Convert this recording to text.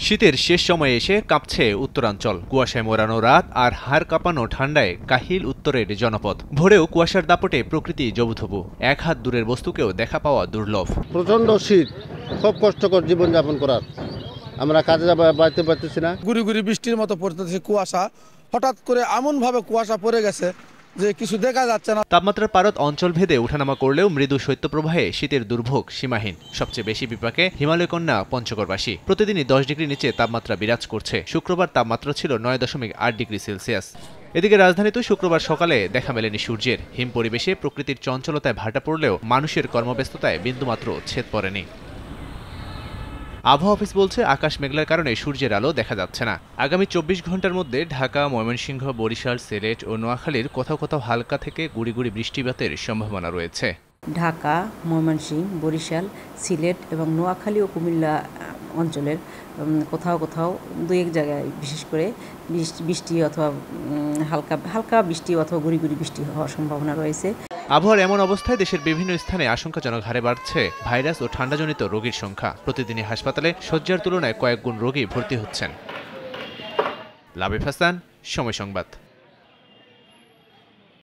শীতের শেষ সময়ে এসে কাঁপছে উত্তরাঞ্চল। কুয়াশায় মোড়ানো রাত আর হাড় কাঁপানো ঠান্ডায় কাহিল উত্তরের জনপদ। ভোরেও কুয়াশার দাপটে প্রকৃতি জবুথবু, এক হাত দূরের বস্তুকেও দেখা পাওয়া দুর্লভ। প্রচন্ড শীত, খুব কষ্টকর জীবনযাপন করার। আমরা কাজে বাড়তে পারতেছি না। গুড়ি গুড়ি বৃষ্টির মতো পড়তেছে কুয়াশা, হঠাৎ করে এমনভাবে কুয়াশা পড়ে গেছে যে কিছু দেখা যাচ্ছে না। তাপমাত্রার পারদ অঞ্চল ভেদে ওঠানামা করলেও মৃদু শৈত্যপ্রবাহে শীতের দুর্ভোগ সীমাহীন। সবচেয়ে বেশি বিপাকে হিমালয় কন্যা পঞ্চগড়বাসী। প্রতিদিনই 10 ডিগ্রি নিচে তাপমাত্রা বিরাজ করছে। শুক্রবার তাপমাত্রা ছিল 9.8 ডিগ্রি সেলসিয়াস। এদিকে রাজধানীতেও শুক্রবার সকালে দেখা মেলেনি সূর্যের। হিম পরিবেশে প্রকৃতির চঞ্চলতায় ভাটা পড়লেও মানুষের কর্মব্যস্ততায় বিন্দুমাত্র ছেদ পড়েনি। আবহাওয়া অফিস বলছে, আকাশ মেঘলার কারণে সূর্যের আলো দেখা যাচ্ছে না। আগামী 24 ঘন্টার মধ্যে ঢাকা, ময়মনসিংহ, বরিশাল, সিলেট ও নোয়াখালীর কোথাও কোথাও হালকা থেকে গুড়ি গুড়ি বৃষ্টিপাতের সম্ভাবনা রয়েছে। ঢাকা, ময়মনসিংহ, বরিশাল, সিলেট এবং নোয়াখালী ও কুমিল্লা অঞ্চলের কোথাও কোথাও দু এক জায়গায় বিশেষ করে বৃষ্টি অথবা হালকা বৃষ্টি অথবা গুড়ি গুড়ি বৃষ্টি হওয়ার সম্ভাবনা রয়েছে। আবহাওয়ার এমন অবস্থায় দেশের বিভিন্ন স্থানে আশঙ্কাজনক হারে বাড়ছে ভাইরাস ও ঠান্ডাজনিত রোগীর সংখ্যা। প্রতিদিনই হাসপাতালে শয্যার তুলনায় কয়েক গুণ রোগী ভর্তি হচ্ছেন। লাবিব হাসান, সময় সংবাদ।